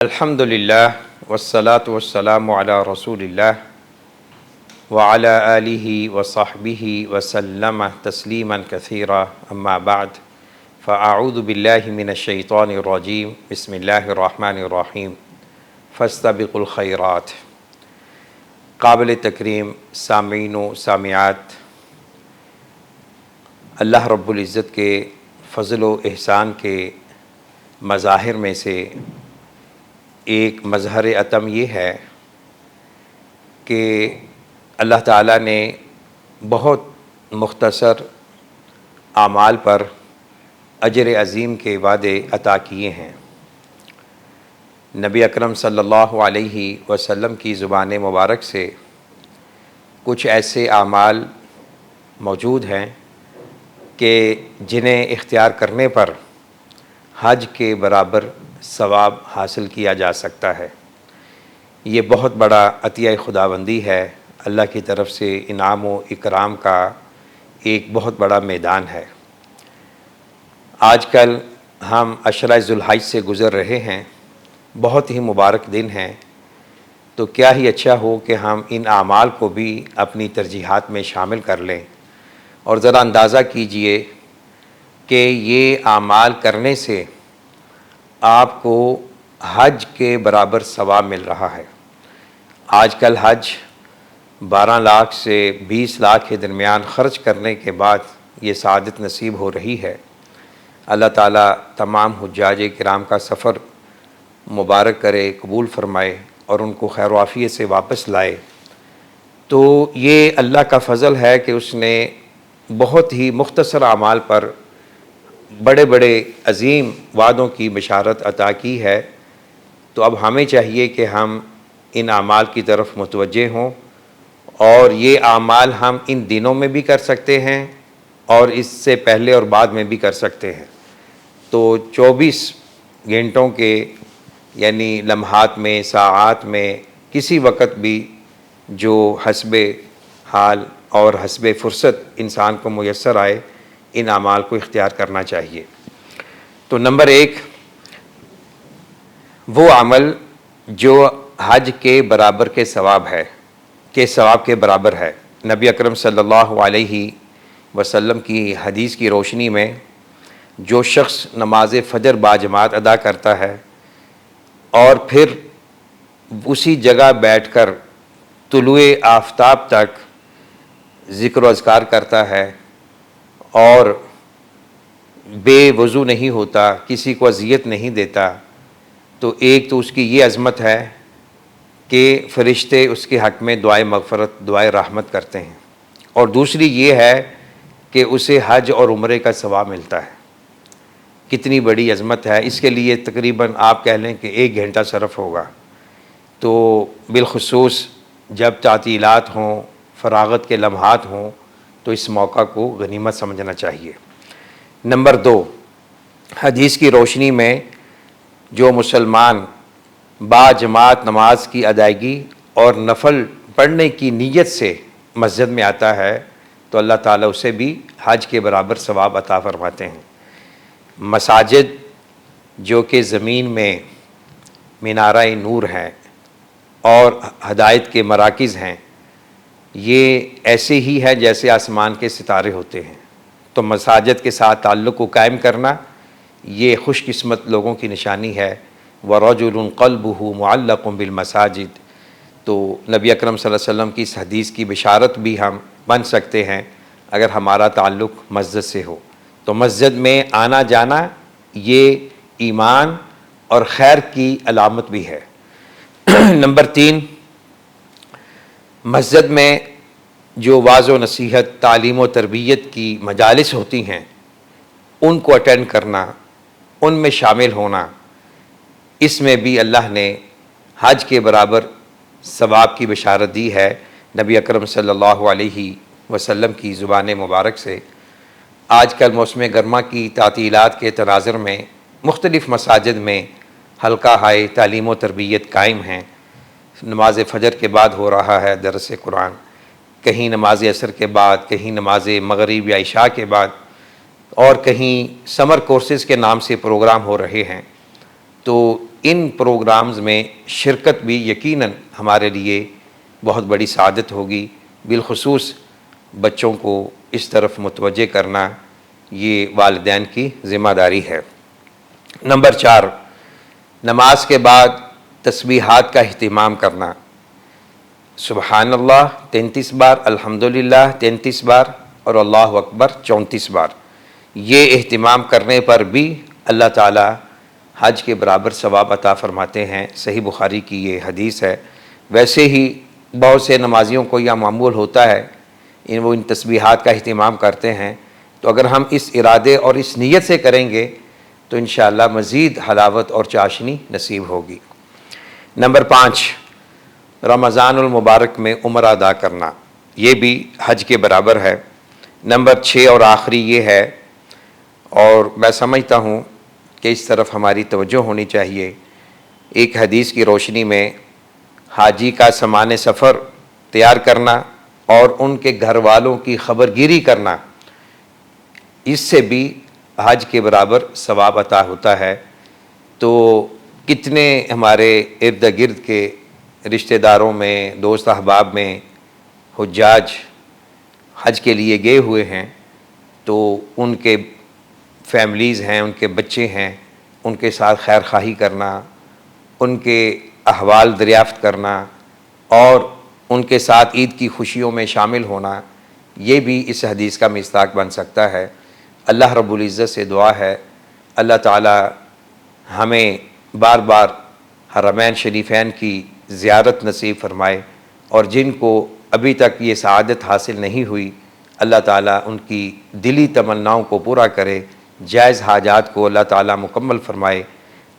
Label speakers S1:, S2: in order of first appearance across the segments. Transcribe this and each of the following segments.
S1: الحمد للہ والصلاة والسلام علی رسول اللہ وعلی آلہ وصحبہ وسلم تسلیما کثیرا اما بعد فاعوذ باللہ من الشیطان الرجیم بسم اللہ الرحمن الرحیم فاستبقوا الخیرات۔ قابل تکریم سامعین و سامعات، اللہ رب العزت کے فضل و احسان کے مظاہر میں سے ایک مظہر عتم یہ ہے کہ اللہ تعالیٰ نے بہت مختصر اعمال پر اجر عظیم کے وعدے عطا کیے ہیں۔ نبی اکرم صلی اللہ علیہ وسلم کی زبان مبارک سے کچھ ایسے اعمال موجود ہیں کہ جنہیں اختیار کرنے پر حج کے برابر ثواب حاصل کیا جا سکتا ہے۔ یہ بہت بڑا عطیہ خداوندی ہے، اللہ کی طرف سے انعام و اکرام کا ایک بہت بڑا میدان ہے۔ آج کل ہم عشرہ ذوالحج سے گزر رہے ہیں، بہت ہی مبارک دن ہیں، تو کیا ہی اچھا ہو کہ ہم ان اعمال کو بھی اپنی ترجیحات میں شامل کر لیں، اور ذرا اندازہ کیجئے کہ یہ اعمال کرنے سے آپ کو حج کے برابر ثواب مل رہا ہے۔ آج کل حج 12 لاکھ سے 20 لاکھ کے درمیان خرچ کرنے کے بعد یہ سعادت نصیب ہو رہی ہے۔ اللہ تعالیٰ تمام حجاج کرام کا سفر مبارک کرے، قبول فرمائے اور ان کو خیر و عافیت سے واپس لائے۔ تو یہ اللہ کا فضل ہے کہ اس نے بہت ہی مختصر اعمال پر بڑے بڑے عظیم وعدوں کی بشارت عطا کی ہے۔ تو اب ہمیں چاہیے کہ ہم ان اعمال کی طرف متوجہ ہوں، اور یہ اعمال ہم ان دنوں میں بھی کر سکتے ہیں اور اس سے پہلے اور بعد میں بھی کر سکتے ہیں۔ تو 24 گھنٹوں کے یعنی لمحات میں، ساعات میں، کسی وقت بھی جو حسب حال اور حسب فرصت انسان کو میسر آئے، ان اعمال کو اختیار کرنا چاہیے۔ تو نمبر 1، وہ عمل جو حج کے برابر کے ثواب کے برابر ہے۔ نبی اکرم صلی اللہ علیہ وسلم کی حدیث کی روشنی میں جو شخص نماز فجر باجماعت ادا کرتا ہے اور پھر اسی جگہ بیٹھ کر طلوع آفتاب تک ذکر و اذکار کرتا ہے اور بے وضو نہیں ہوتا، کسی کو اذیت نہیں دیتا، تو ایک تو اس کی یہ عظمت ہے کہ فرشتے اس کے حق میں دعائے مغفرت، دعائے رحمت کرتے ہیں، اور دوسری یہ ہے کہ اسے حج اور عمرے کا ثواب ملتا ہے۔ کتنی بڑی عظمت ہے! اس کے لیے تقریباً آپ کہہ لیں کہ 1 گھنٹہ صرف ہوگا۔ تو بالخصوص جب تعطیلات ہوں، فراغت کے لمحات ہوں، تو اس موقع کو غنیمت سمجھنا چاہیے۔ نمبر 2، حدیث کی روشنی میں جو مسلمان باجماعت نماز کی ادائیگی اور نفل پڑھنے کی نیت سے مسجد میں آتا ہے تو اللہ تعالیٰ اسے بھی حج کے برابر ثواب عطا فرماتے ہیں۔ مساجد جو کہ زمین میں مینارہ نور ہیں اور ہدایت کے مراکز ہیں، یہ ایسے ہی ہے جیسے آسمان کے ستارے ہوتے ہیں۔ تو مساجد کے ساتھ تعلق کو قائم کرنا یہ خوش قسمت لوگوں کی نشانی ہے۔ وَرَجُلٌ قَلْبُهُ مُعَلَّقٌ بِالْمَسَاجِدِ۔ تو نبی اکرم صلی اللہ علیہ وسلم کی اس حدیث کی بشارت بھی ہم بن سکتے ہیں اگر ہمارا تعلق مسجد سے ہو۔ تو مسجد میں آنا جانا یہ ایمان اور خیر کی علامت بھی ہے۔ نمبر 3، مسجد میں جو واعظ و نصیحت، تعلیم و تربیت کی مجالس ہوتی ہیں، ان کو اٹینڈ کرنا، ان میں شامل ہونا، اس میں بھی اللہ نے حج کے برابر ثواب کی بشارت دی ہے نبی اکرم صلی اللہ علیہ وسلم کی زبان مبارک سے۔ آج کل موسم گرما کی تعطیلات کے تناظر میں مختلف مساجد میں حلقہ ہائے تعلیم و تربیت قائم ہیں۔ نماز فجر کے بعد ہو رہا ہے درس قرآن، کہیں نماز عصر کے بعد، کہیں نماز مغرب یا عشاء کے بعد، اور کہیں سمر کورسز کے نام سے پروگرام ہو رہے ہیں۔ تو ان پروگرامز میں شرکت بھی یقیناً ہمارے لیے بہت بڑی سعادت ہوگی، بالخصوص بچوں کو اس طرف متوجہ کرنا یہ والدین کی ذمہ داری ہے۔ نمبر 4، نماز کے بعد تسبیحات کا اہتمام کرنا، سبحان اللہ 33 بار، الحمدللہ 33 بار اور اللہ اکبر 34 بار۔ یہ اہتمام کرنے پر بھی اللہ تعالی حج کے برابر ثواب عطا فرماتے ہیں، صحیح بخاری کی یہ حدیث ہے۔ ویسے ہی بہت سے نمازیوں کو یہ معمول ہوتا ہے، وہ ان تسبیحات کا اہتمام کرتے ہیں، تو اگر ہم اس ارادے اور اس نیت سے کریں گے تو انشاءاللہ مزید حلاوت اور چاشنی نصیب ہوگی۔ نمبر 5، رمضان المبارک میں عمرہ ادا کرنا، یہ بھی حج کے برابر ہے۔ نمبر 6 اور آخری یہ ہے، اور میں سمجھتا ہوں کہ اس طرف ہماری توجہ ہونی چاہیے، ایک حدیث کی روشنی میں حاجی کا سامان سفر تیار کرنا اور ان کے گھر والوں کی خبرگیری کرنا، اس سے بھی حج کے برابر ثواب عطا ہوتا ہے۔ تو کتنے ہمارے ارد گرد کے رشتہ داروں میں، دوست احباب میں حجاج حج کے لیے گئے ہوئے ہیں، تو ان کے فیملیز ہیں، ان کے بچے ہیں، ان کے ساتھ خیر خواہی کرنا، ان کے احوال دریافت کرنا اور ان کے ساتھ عید کی خوشیوں میں شامل ہونا، یہ بھی اس حدیث کا مصداق بن سکتا ہے۔ اللہ رب العزت سے دعا ہے اللہ تعالی ہمیں بار بار حرمین شریفین کی زیارت نصیب فرمائے، اور جن کو ابھی تک یہ سعادت حاصل نہیں ہوئی اللہ تعالیٰ ان کی دلی تمناؤں کو پورا کرے، جائز حاجات کو اللہ تعالیٰ مکمل فرمائے،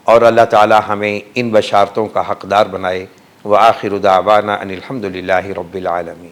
S1: اور اللہ تعالیٰ ہمیں ان بشارتوں کا حقدار بنائے۔ وآخر دعوانا ان الحمد للہ رب العالمین۔